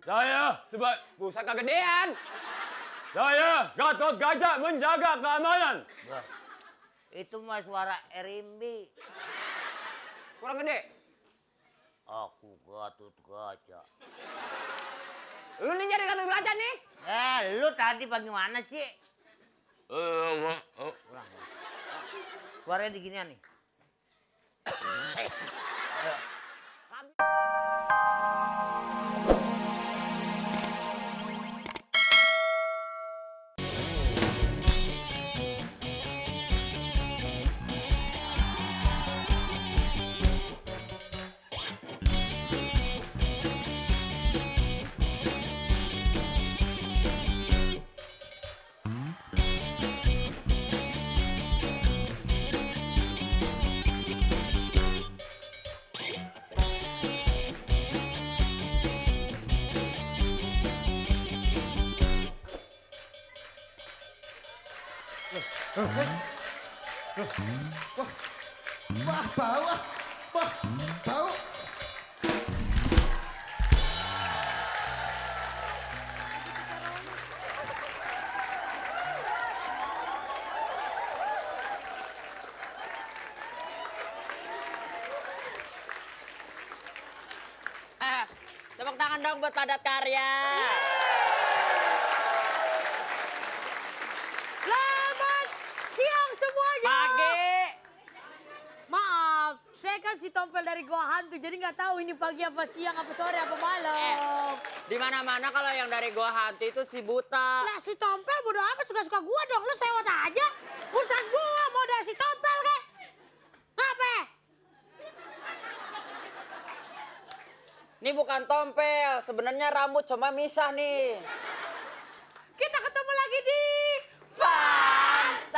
Saya Pusaka gedean. Saya Gatot Kaca menjaga keamanan. Itu mah suara Erimbi. Kurang gede. Aku Gatot Kaca. Lu nih jadi Gatot Kaca nih. Lu tadi bagaimana sih? Kurang. Suaranya diginian nih. Wah, bau. Wah, bau. Tepuk tangan dong buat Padat Karya. Selamat siang semuanya. Pagi. Maaf, saya kan si Tompel dari Goa Hantu, jadi nggak tahu ini pagi apa siang apa sore apa malam. Di mana-mana kalau yang dari Gua Hantu itu si Buta. Lah si Tompel bodo amat suka-suka gua dong, lu sewot aja. Urusan gua mau dari si Tompel kek. Apa? Ini bukan tompel, sebenarnya rambut cuma misah nih. Kita ketemu lagi di Fantastik.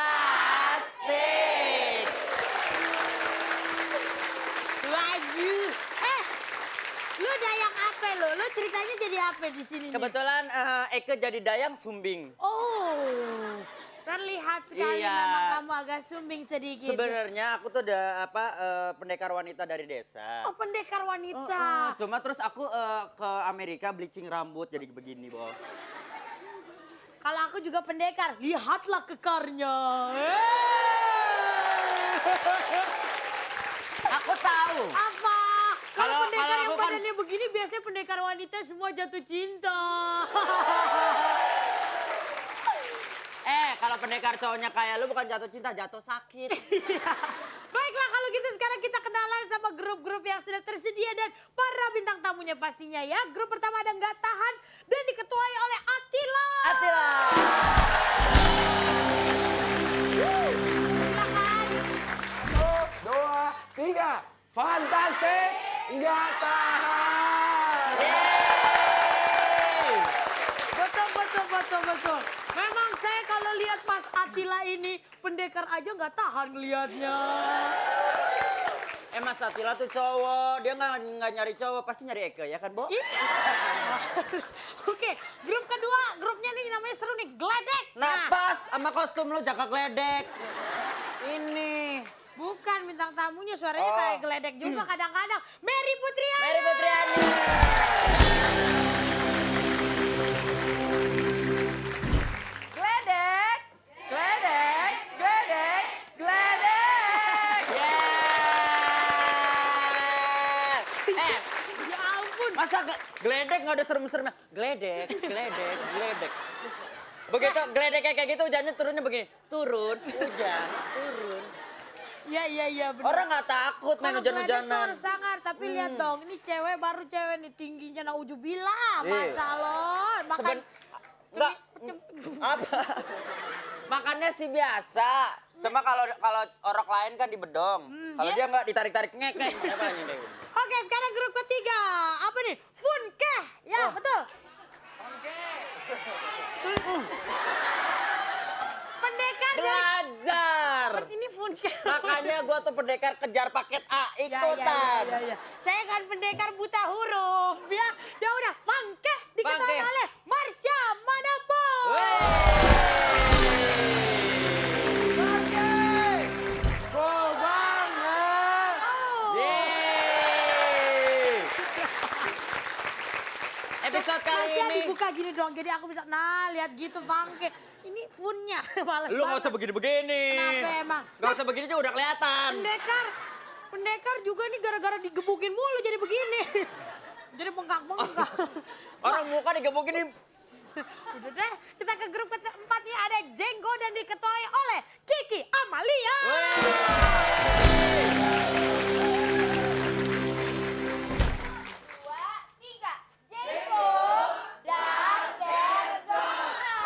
Laju. Lu dayang apa lo? Lu ceritanya jadi apa di sini? nih? Kebetulan Eke jadi dayang sumbing. Oh, terlihat sekali Iya. memang kamu agak sumbing sedikit. Sebenarnya aku tuh udah pendekar wanita dari desa. Oh, pendekar wanita. Cuma terus aku ke Amerika bleaching rambut jadi begini, Bo. Kalau aku juga pendekar, lihatlah kekarnya. Aku tahu. Apa? Kalau Kalau pendekar yang aku kan- badannya begini, biasanya pendekar wanita semua jatuh cinta. Kalau pendekar cowoknya kayak lu bukan jatuh cinta, jatuh sakit. Baiklah, kalau gitu sekarang kita kenalan sama grup-grup yang sudah tersedia dan para bintang tamunya pastinya ya. Grup pertama ada Nggak Tahan dan diketuai oleh Attila. Attila. Silakan. 1, 2, 3. Fantastik. Nggak tahan. Betul. Memang saya kalau lihat Mas Attila ini pendekar aja nggak tahan ngelihatnya. Mas Attila tuh cowok, dia nggak nyari cowok, pasti nyari Eke ya kan, Bo? Iya. Oke, grup kedua, grupnya nih namanya seru nih, Gledek. Nah, pas sama kostum lu jaka gledek. Ini. Bukan bintang tamunya suaranya kayak Gledek juga kadang-kadang. Mary Putriani. Mary Putriani. Gledek, gledek, gledek, gledek. Ya ampun. Masa gledek nggak ada serem-seremnya? Gledek. Begitu gledek kayak gitu hujannya turunnya begini. Turun, hujan, turun. Iya benar. Orang nggak takut main Kalau Gledek tuh hujan-hujanan. harus sangar, tapi lihat dong, ini cewek baru cewek nih tingginya naujubillah, masa lo makan Enggak. Apa? Makannya sih biasa. Cuma kalau orok lain kan di bedong. Kalau dia nggak ditarik-tarik ngek. Apa ini? Oke, sekarang grup ketiga. Apa nih? Funkeh. Ya, betul. Pendekar dari... Belajar. Ini Funkeh. Makanya gua tuh pendekar kejar paket A ikutan. Ya. Saya kan pendekar buta huruf. Ya udah, Funkeh diketahui Funkeh. oleh Marsha Manapo. Cool banget. Yeay. Episode kali Harusnya ini. dibuka gini dong, jadi aku bisa, nah lihat gitu bangke. Ini funnya, males Lu nggak banget. usah begini-begini. Kenapa emang? Nggak usah begini juga udah kelihatan. Pendekar juga nih gara-gara digebukin mulu jadi begini. Jadi bengkak-bengkak. Orang muka digebukin nih. Udah deh, kita ke grup keempat ya. Ada Jenggo dan diketuai oleh Kiki Amalia. Dua, tiga. Jenggo dan Berdona.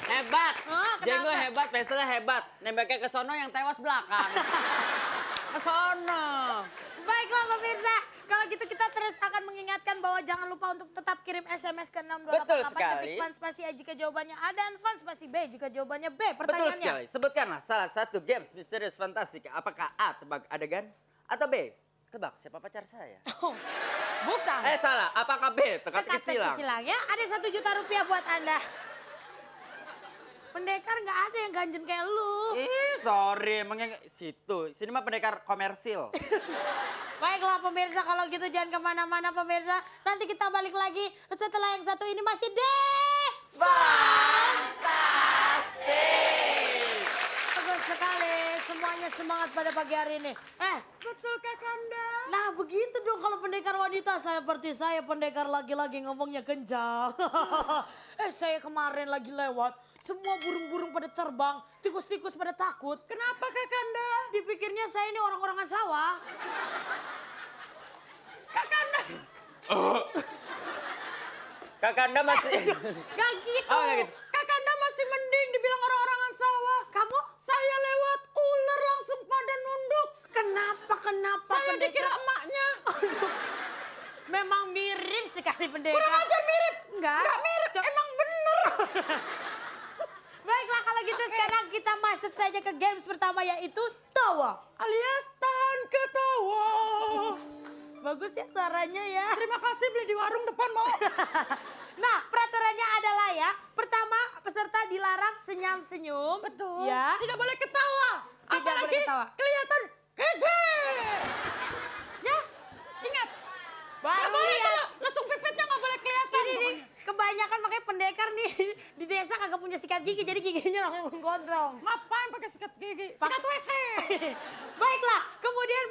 Hebat. kenapa? Jenggo hebat, Pestelnya hebat. Nembaknya ke sono yang tewas belakang. Ke sono. Baiklah pemirsa, kalau gitu kita terus akan mengingatkan bahwa jangan lupa untuk tetap kirim SMS ke 6288. Betul Ketik sekali. fun spasi A jika jawabannya A dan fun spasi B jika jawabannya B. Betul Pertanyaannya. sekali. Sebutkanlah salah satu games misterius fantastika. Apakah A, tebak adegan? Atau B, tebak siapa pacar saya? Oh, bukan. Salah. Apakah B, teka-teki silang? silang ya. Ada 1 juta rupiah buat Anda. Pendekar nggak ada yang ganjen kayak lu. Sorry, emangnya situ. Sini mah pendekar komersil. Baiklah pemirsa, kalau gitu jangan kemana-mana pemirsa. Nanti kita balik lagi setelah yang satu ini masih fantastik. Bagus sekali, semuanya semangat pada pagi hari ini. Betul Kakanda. Nah begitu dong kalau pendekar wanita, seperti saya pendekar laki-laki ngomongnya kencang. Saya kemarin lagi lewat, semua burung-burung pada terbang, tikus-tikus pada takut. Kenapa Kakanda? Dipikirnya saya ini orang-orangan sawah. Kakanda masih... Gak gitu. Oh, gak gitu. Kakanda masih mending dibilang orang-orangan sawah. Kamu? Saya lewat ular langsung pada nunduk. Kenapa Saya pendekar? dikira emaknya. Aduh, memang mirip sekali pendekar. Kurang ajar mirip. Enggak. Enggak mirip, emang bener. Baiklah kalau gitu sekarang kita masuk saja ke games pertama yaitu tawa. Alias tahan ketawa. Bagus ya suaranya ya. Terima kasih beli di warung depan mau. Nah peraturannya adalah ya, pertama peserta dilarang senyum-senyum. Betul. Ya. Tidak boleh ketawa. Tidak Apalagi boleh ketawa. kelihatan gege. Ya, ingat. Nggak Baru boleh lihat. kalau langsung pipitnya nggak boleh kelihatan. Ini nih, kebanyakan makanya pendekar nih di desa kagak punya sikat gigi jadi giginya langsung gondrong. Ngapain pakai sikat gigi? Pak- Sikat WC. Baiklah, kemudian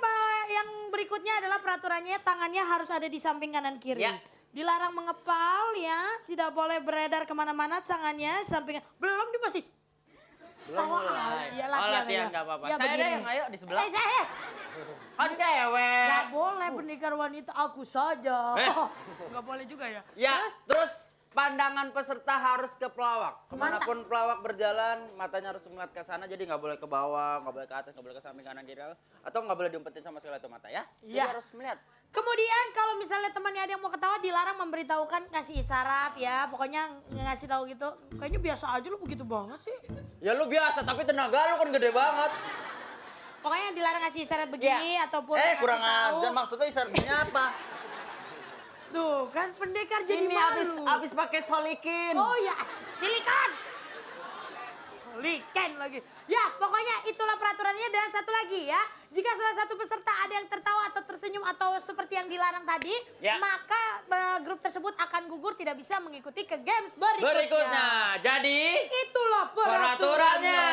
yang berikutnya adalah peraturannya tangannya harus ada di samping kanan kiri. Ya. Dilarang mengepal ya, tidak boleh beredar kemana-mana tangannya samping. Belum dia masih. Belum mulai. Iya, Oh, latihan ya. nggak apa-apa. Ya, Saya begini. deh yang ayo di sebelah. Saya. Kan cewek. Gak boleh pendekar wanita aku saja. Eh. Gak boleh juga ya. Ya, terus pandangan peserta harus ke pelawak. Kemanapun pelawak berjalan, matanya harus melihat ke sana. Jadi nggak boleh ke bawah, nggak boleh ke atas, nggak boleh ke samping kanan kiri. Atau nggak boleh diumpetin sama sekali itu mata ya. Jadi Iya. harus melihat. Kemudian kalau misalnya temannya ada yang mau ketawa dilarang memberitahukan kasih isyarat ya. Pokoknya ngasih tahu gitu. Kayaknya biasa aja lu begitu banget sih. Ya lu biasa, tapi tenaga lu kan gede banget. Pokoknya dilarang ngasih isyarat begini ataupun Kurang ngasih tahu. ajar, maksudnya isyaratnya apa? Tuh kan pendekar jadi Ini malu. abis pakai solikin. Oh ya, silikan. Silikan lagi. Ya, pokoknya itulah peraturannya dan satu lagi ya. Jika salah satu peserta ada yang tertawa atau tersenyum atau seperti yang dilarang tadi, Ya. maka grup tersebut akan gugur tidak bisa mengikuti ke games berikutnya. Berikutnya, jadi Itulah peraturannya. peraturannya.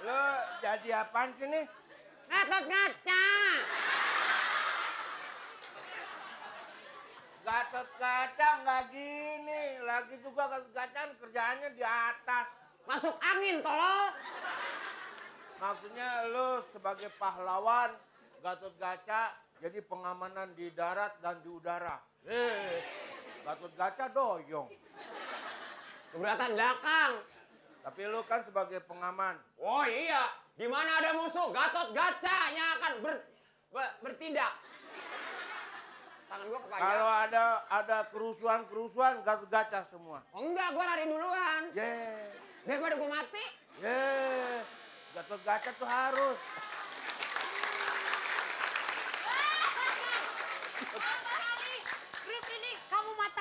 Lo jadi apaan sih nih? Gatot kaca. Gatot kaca nggak gini. Lagi juga gatot kaca kerjaannya di atas. Masuk angin, tolol. Maksudnya lo sebagai pahlawan Gatot Kaca jadi pengamanan di darat dan di udara. Gatot Kaca doyong. Keberatan belakang. Tapi lo kan sebagai pengaman. Oh iya, di mana ada musuh, Gatot Gacanya akan bertindak. Tangan gua kepanjang. Kalau ada kerusuhan Gatot Kaca semua. Oh, enggak, gua lari duluan. Daripada gua mati. Gatot Kaca tuh harus.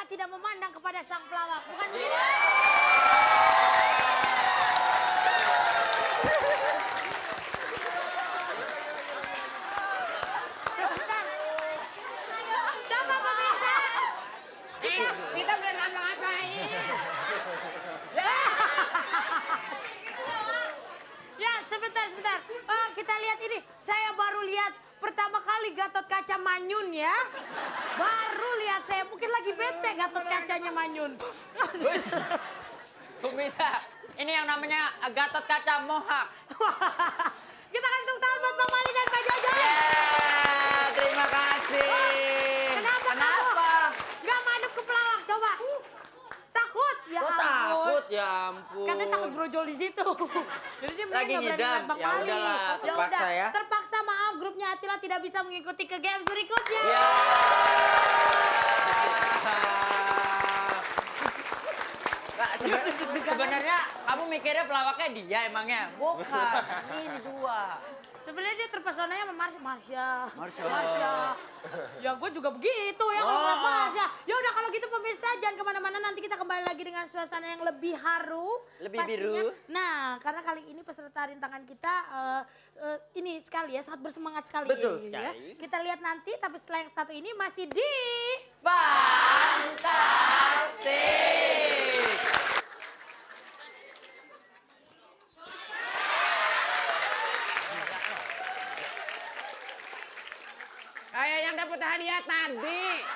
Atila tidak memandang kepada sang pelawak. Bukan begitu? Coba pemirsa. Kita belum ngapa-ngapain. Ya, sebentar. Kita lihat ini. Saya baru lihat pertama kali Gatot Kaca manyun ya. Baru lihat saya. Mungkin lagi bete Gatot Kacanya manyun. Kok bisa? Ini yang namanya Gatot Kaca Mohak. Kita kasih tepuk tangan buat Bang Mali dan Pak Jajan. Ya, terima kasih. Kenapa? Gak madep ke pelawak, coba. Takut? Ya Kok ampun. takut? Ya ampun. Katanya takut brojol di situ. Jadi dia Lagi nggak berani ngidam. lihat Bang Ya Mali. udahlah, terpaksa ya. Terpaksa maaf grupnya Atila tidak bisa mengikuti ke games berikutnya. Ya. Nggak, sebenarnya kamu mikirnya pelawaknya dia emangnya? Bukan, ini dua. Sebenarnya dia terpesonanya sama Marsha. Marsha. Ya gue juga begitu ya kalau ngeliat Marsha. Ya udah kalau gitu pemirsa jangan kemana-mana, nanti kita kembali lagi dengan suasana yang lebih haru. Lebih pastinya. biru. Nah karena kali ini peserta rintangan kita ini sekali ya, sangat bersemangat sekali. Betul ya. sekali. Kita lihat nanti, tapi setelah yang satu ini masih di... Fantastik. Kayak yang dapat hadiah tadi.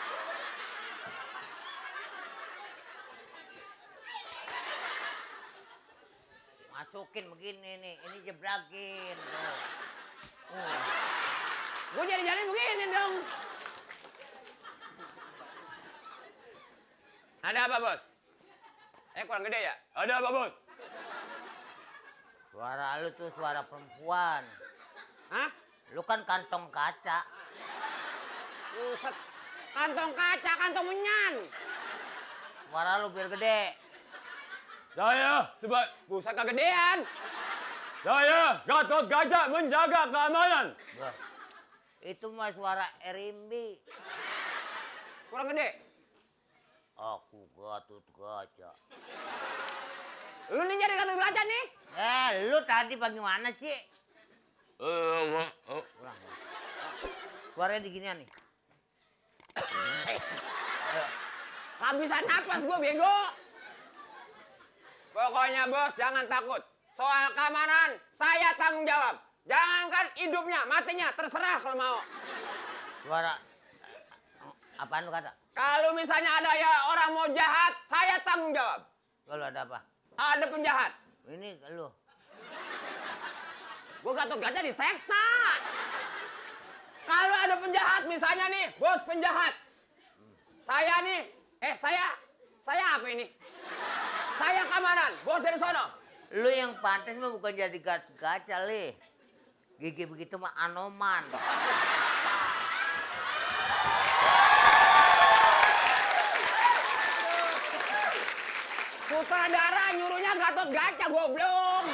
Masukin begini nih, ini jebrakin. Gue jadi begini dong. Ada apa, Bos? Kurang gede ya? Ada apa, Bos? Suara lu tuh suara perempuan. Hah? Lu kan kantong kaca. Buset. Kantong kaca, kantong menyan. Suara lu biar gede. Saya buset kegedean. Saya Gatot Kaca menjaga keamanan. Wah, itu mah suara Erimbi. Kurang gede. Aku Gatot Kaca. Lu nih jadi Gatot Kaca nih? Lu tadi bagaimana sih? Kurang. Suaranya diginian nih. Kehabisan napas gue bego. Pokoknya bos jangan takut. Soal keamanan saya tanggung jawab. Jangankan hidupnya, matinya terserah kalau mau. Suara apaan lu kata? Kalau misalnya ada ya orang mau jahat, saya tanggung jawab. Kalau ada apa? Ada penjahat. Ini lu. Gue Gatot Kaca diseksa. Kalau ada penjahat misalnya nih, bos penjahat. Saya nih, saya apa ini? Saya keamanan, bos dari sono. Lu yang pantas mah bukan jadi Gatot Kaca, Le. Gigi begitu mah Anoman. Sutradara nyuruhnya Gatot Kaca, goblok.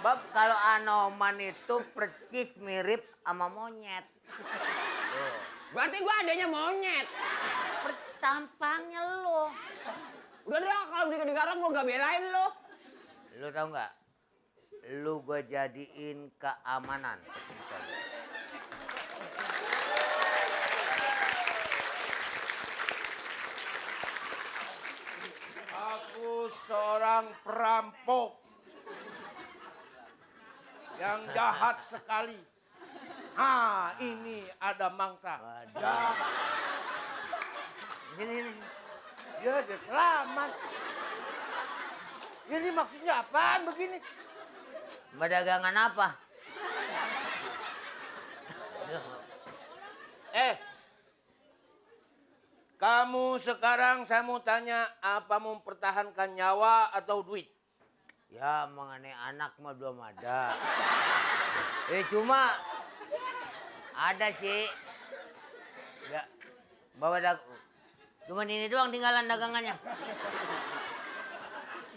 Bab, kalau Anoman itu persis mirip sama monyet. Tuh. Berarti gua adanya monyet. Tampangnya lo. Udah deh, kalau digarang gua gak belain lo. Lu tau nggak? Lu gue jadiin keamanan. Aku seorang perampok yang jahat sekali. Ini ada mangsa. Waduh. Ini. Ya, dia selamat. Ini maksudnya apaan begini? Berdagangan apa? Kamu sekarang saya mau tanya, apa mau mempertahankan nyawa atau duit? Ya, mengenai anak mah belum ada. Cuma ada sih. Ya, bawa cuman ini doang tinggalan dagangannya.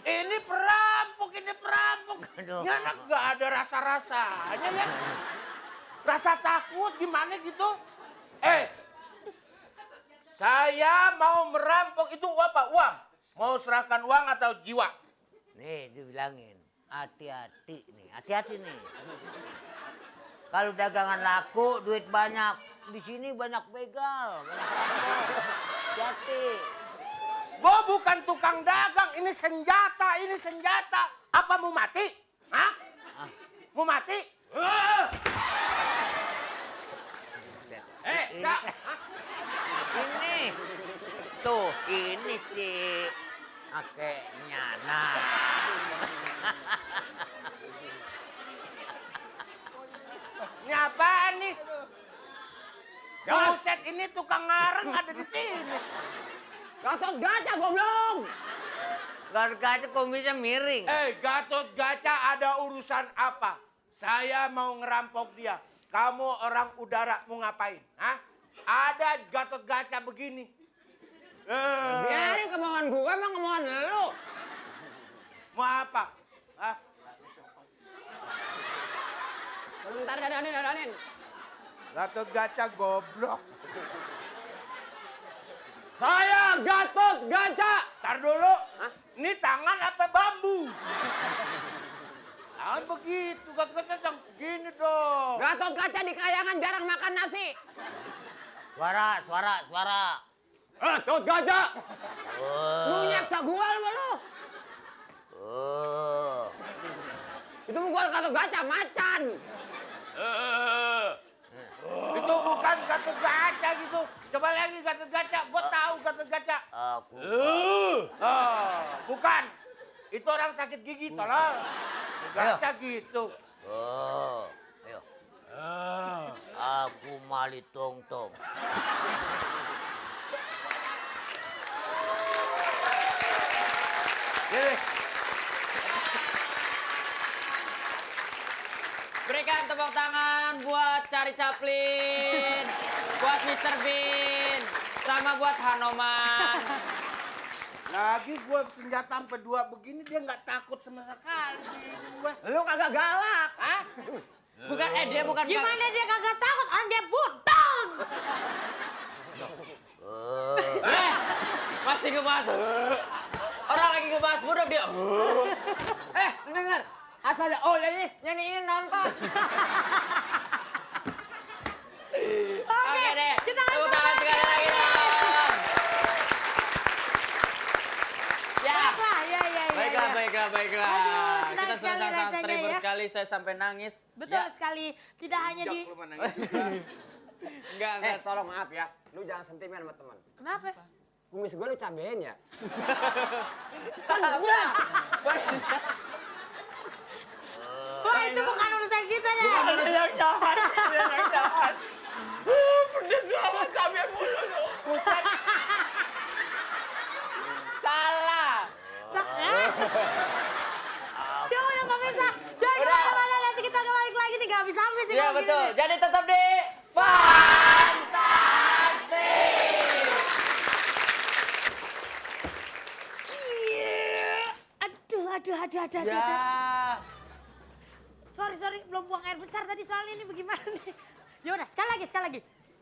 Ini perampok. Aduh. Ini anak nggak ada rasa-rasanya ya. Rasa takut gimana gitu. Saya mau merampok itu apa? Uang. Mau serahkan uang atau jiwa? Nih dibilangin, hati-hati nih, hati-hati nih. Kalau dagangan laku, duit banyak. Di sini banyak begal, banyak rampok. Hati-hati. Gua bukan tukang dagang, ini senjata, ini senjata. Apa mau mati? Hah? Mau mati? Ini. Ini. Tuh, ini sih. Kakeknya, nah. Ini apaan nih? Buset, ini tukang ngareng ada di sini. Gatot Kaca goblok. Garganya kumisnya miring. Gatot Kaca ada urusan apa? Saya mau ngerampok dia. Kamu orang udara mau ngapain? Hah? Ada Gatot Kaca begini. Biarin kemauan gue, emang kemauan lu. Mau apa? Hah? Bentar, dadanin. Gatot Kaca goblok. Saya Gatot Kaca. Ntar dulu. Ini tangan apa bambu? Tangan begitu. Gatot Kaca jangan begini dong. Gatot Kaca di kayangan jarang makan nasi. Suara. Gatot Kaca. Lu nyaksa gua sama lu. Itu bukan Gatot Kaca, macan. Itu bukan Gatot Kaca gitu. Coba lagi Gatot Kaca. Gua tahu Gatot Kaca. Aku. Bukan. Itu orang sakit gigi, tolong. Gaca gitu. Ayo. Aku Mali Tongtong. Berikan tepuk tangan buat Charlie Chaplin, buat Mr. Bean, sama buat Hanoman. Lagi gue senjata sampai 2 begini dia nggak takut sama sekali. Gua. Lu kagak galak. Hah? Bukan, dia bukan. Gimana dia kagak takut? Orang dia budang. Masih ngebahas. Orang lagi ngebahas budak dia. Lu denger. Asal ada nih, nyanyiin nonton. Oke deh. kita Tepuk tangan sekali lagi dong. Ya. Baiklah. Aduh, Kita senang sudah sekali sangat rasanya terhibur ya. sekali, saya sampai nangis. Betul Ya. sekali. Tidak hanya di... Enggak, tolong maaf ya. Lu jangan sentimen sama teman. Kenapa? Kumis gue lu cabein ya. Kan jelas. Wah, itu bukan urusan kita ya. Yang jahat. Pedes banget cabai mulu lu. Salah. Ya udah pemirsa. Jangan kemana-mana, nanti kita balik lagi nih. Gak habis-habis nih. Iya kalau betul. gini nih. Jadi tetap di Fantasi. Aduh. Ya. Sorry, belum buang air besar tadi soalnya ini bagaimana nih. Ya udah, sekali lagi.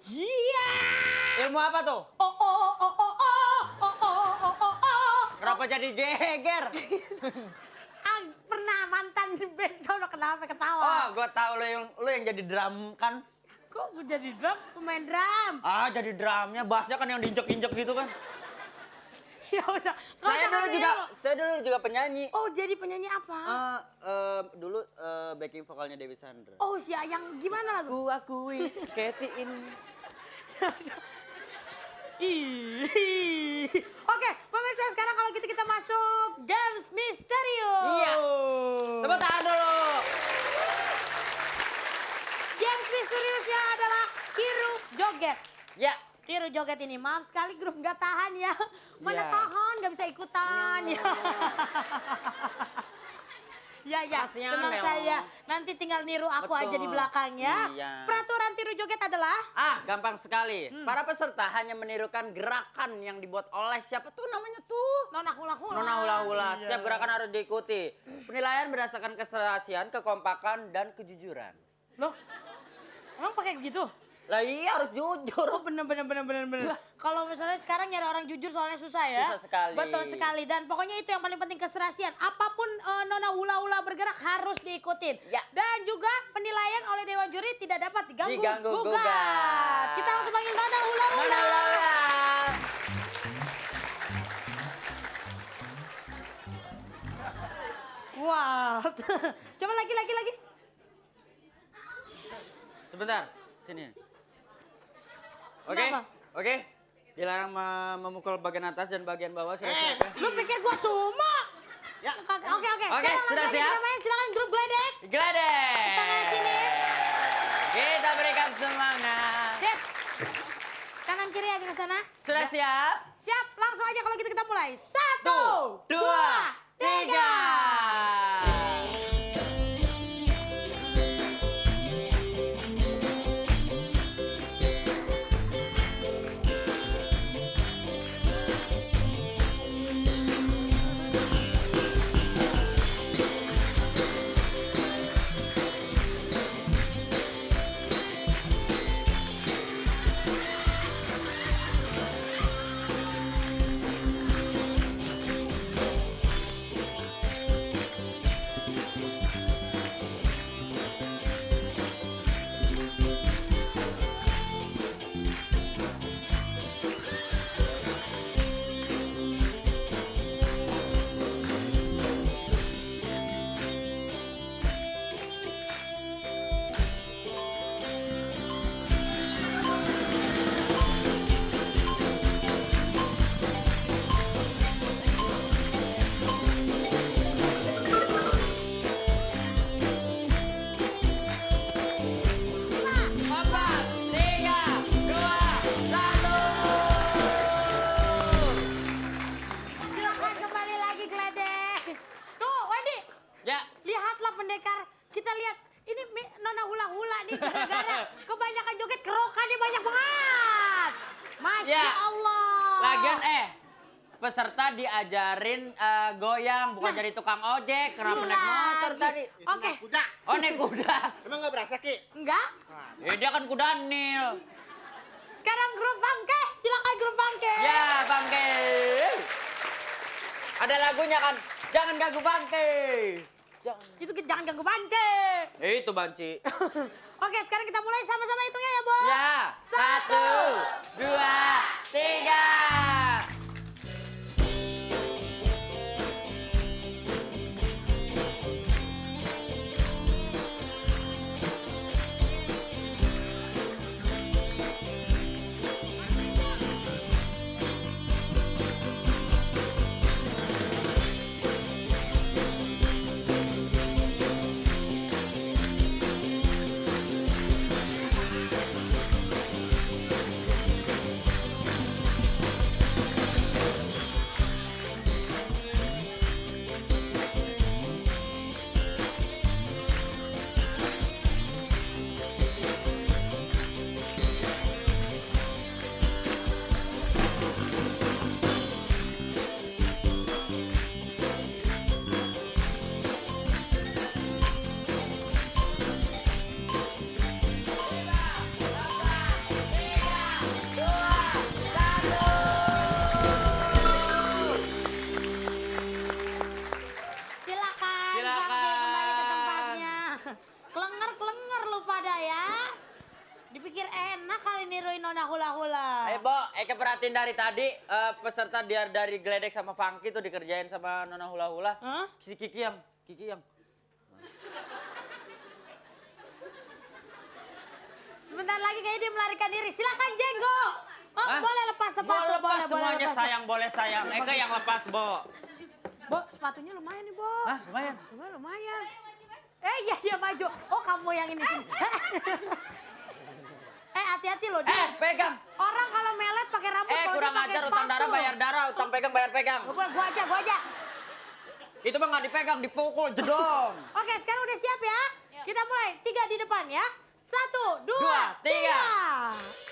Iya. Ilmu apa tuh? Oh. Kenapa jadi geger? Pernah mantan band sono, kenapa Oh, ketawa? gua tahu lu yang jadi drum kan? Kok gue jadi drum, pemain drum? Ah, jadi drumnya, bassnya kan yang diinjek-injek gitu kan? Ya udah. Saya dulu juga penyanyi. Oh, jadi penyanyi apa? Dulu backing vokalnya Dewi Sandra. Oh, yang gimana lagu? Ku akui, Katy ini. Oke, pemirsa sekarang kalau gitu kita masuk Games Misterius. Iya. Tepuk tangan dulu. Games Misteriusnya adalah Tiru Joget. Ya. Tiru Joget ini, maaf sekali grup nggak tahan ya. Mana Ya. tahan, nggak bisa ikutan ya. Ya, Kasihan, tenang Mel. saya. Nanti tinggal niru aku aja di Betul. belakang ya. Iya. Peraturan Tiru Joget adalah Gampang sekali. Para peserta hanya menirukan gerakan yang dibuat oleh siapa tuh namanya tuh? nona hula-hula. Nona hula-hula. Setiap gerakan harus diikuti. Penilaian berdasarkan keserasian, kekompakan, dan kejujuran. Loh, emang pakai begitu? Lah iya harus jujur. Oh bener. Kalau misalnya sekarang nyari orang jujur soalnya susah ya. Susah sekali. Betul sekali. Dan pokoknya itu yang paling penting keserasian. Apapun Nona hula-hula bergerak harus diikutin. Ya. Dan juga penilaian oleh Dewan Juri tidak dapat diganggu Diganggu-gugat. gugat. Kita langsung panggil Nona hula-hula. Nona hula-hula. Wah. Coba lagi. Sebentar, sini. Oke, Kenapa? oke. Dilarang memukul bagian atas dan bagian bawah. Sudah siap ya? Lu pikir gua cuma? Ya. Oke. Oke, Sekarang sudah langsung aja siap? kita main. Silakan grup geledek. Geledek. Tangan sini. Kita berikan semangat. Sip. Kanan kiri agak ke sana. Sudah siap? Siap, langsung aja kalau gitu kita mulai. 1, 2, 3. Silakan kembali lagi geledek. Tuh, Wendy. Ya. Lihatlah pendekar. Kita lihat ini Nona hula-hula nih gara-gara kebanyakan joget kerokannya banyak banget. Masya Ya. Allah. Lagian peserta diajarin goyang, bukan jadi tukang ojek. Kenapa Lu naik motor lagi. tadi? Oke. Kuda. Oh, naik kuda. Emang nggak berasa, Ki? Enggak? Dia kan kuda nil. Sekarang grup Bangke. Silakan grup Bangke. Ya, Bangke. Ada lagunya kan? Jangan ganggu Bangke. Itu jangan ganggu Bangke. Itu Banci. Oke, sekarang kita mulai sama-sama hitungnya ya, Bo. Ya, 1, 2, 3. Silakan, Silakan. Bangke kembali ke tempatnya. Kelenger lu pada ya. Dipikir enak kali niruin Nona hula-hula. Bo, Eke perhatiin dari tadi peserta dari geledek sama Funky tuh dikerjain sama Nona hula-hula. Hah? Si Kiki yang. Sebentar lagi kayaknya dia melarikan diri. Silakan Jenggo. Oh, Hah? boleh lepas sepatu, Mau lepas boleh semuanya lepas. sayang, boleh sayang. Eke yang lepas, Bo. Bo, sepatunya lumayan nih, Bo. Hah, lumayan? Lumayan. Iya maju. Oh, kamu yang ini sini. Hati-hati loh dia. Pegang. Orang kalau melet pakai rambut, kalau dia Kurang pakai ajar, sepatu. utang darah bayar darah, utang pegang bayar pegang. Gak boleh, gua aja. Itu mah nggak dipegang, dipukul, jedong. Oke, sekarang udah siap ya? Kita mulai. 3 di depan ya. 1, 2, 2, 3.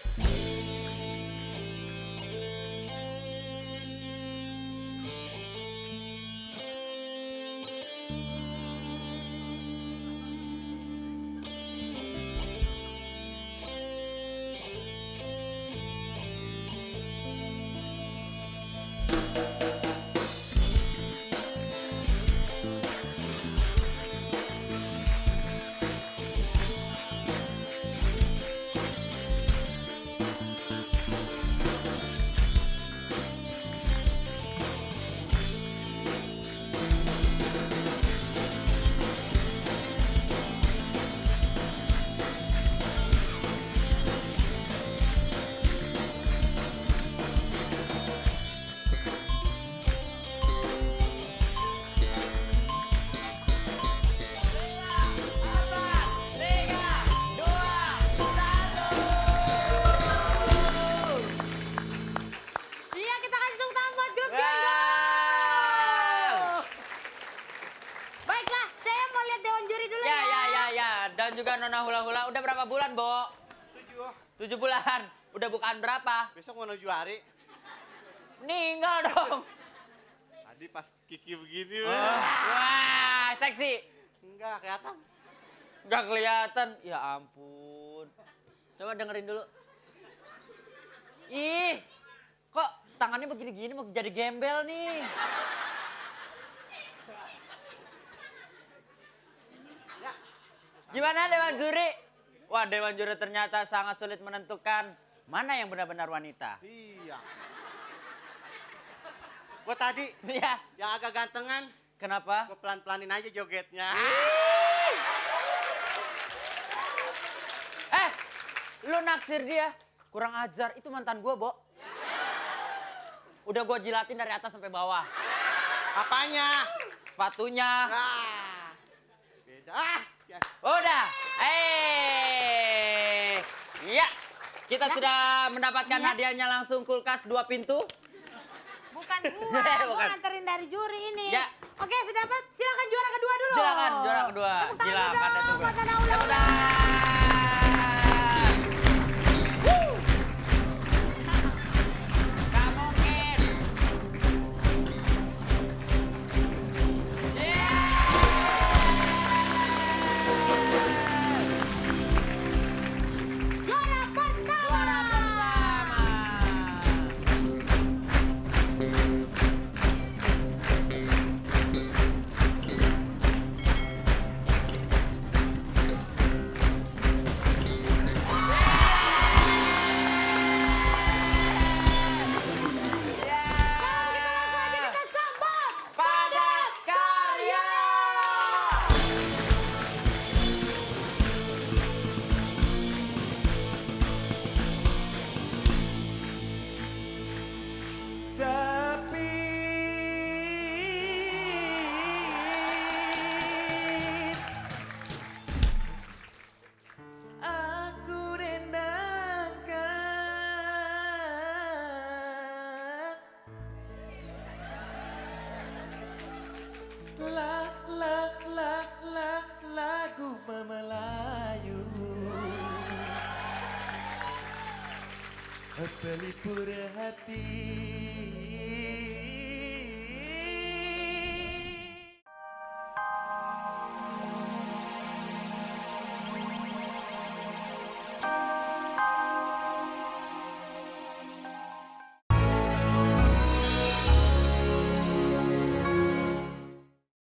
Dan juga Nona Hula Hula. Udah berapa bulan, Bo? 7 bulan. Udah bukaan berapa? Besok mau menuju hari. Meninggal dong. Tadi pas Kiki begini. Wah, seksi. Enggak kelihatan. Nggak kelihatan. Ya ampun. Coba dengerin dulu. Ih, kok tangannya begini-gini mau jadi gembel nih. Gimana Dewan Juri? Wah, Dewan Juri ternyata sangat sulit menentukan mana yang benar-benar wanita. Iya. Gua tadi Iya. yang agak gantengan, Kenapa? gua pelan-pelanin aja jogetnya. Lu naksir dia? Kurang ajar. Itu mantan gua, Bo. Udah gua jilatin dari atas sampai bawah. Apanya? Sepatunya. Ah. Beda. Ya. Udah. Iya. Kita sudah mendapatkan hadiahnya langsung kulkas 2 pintu. Bukan gua, gua Bukan. nganterin dari juri ini. Ya. Oke, sudah dapat. Silakan juara kedua dulu. Silakan juara kedua. Tepuk tangan Silakan dong, itu gue. Mata Naula Ula. Gak mungkin. Juara pertama. Juara pertama. Kalau begitu langsung aja kita sambut. Padat Karya. Sepi aku rendangkan lagu Melayu pelipur hati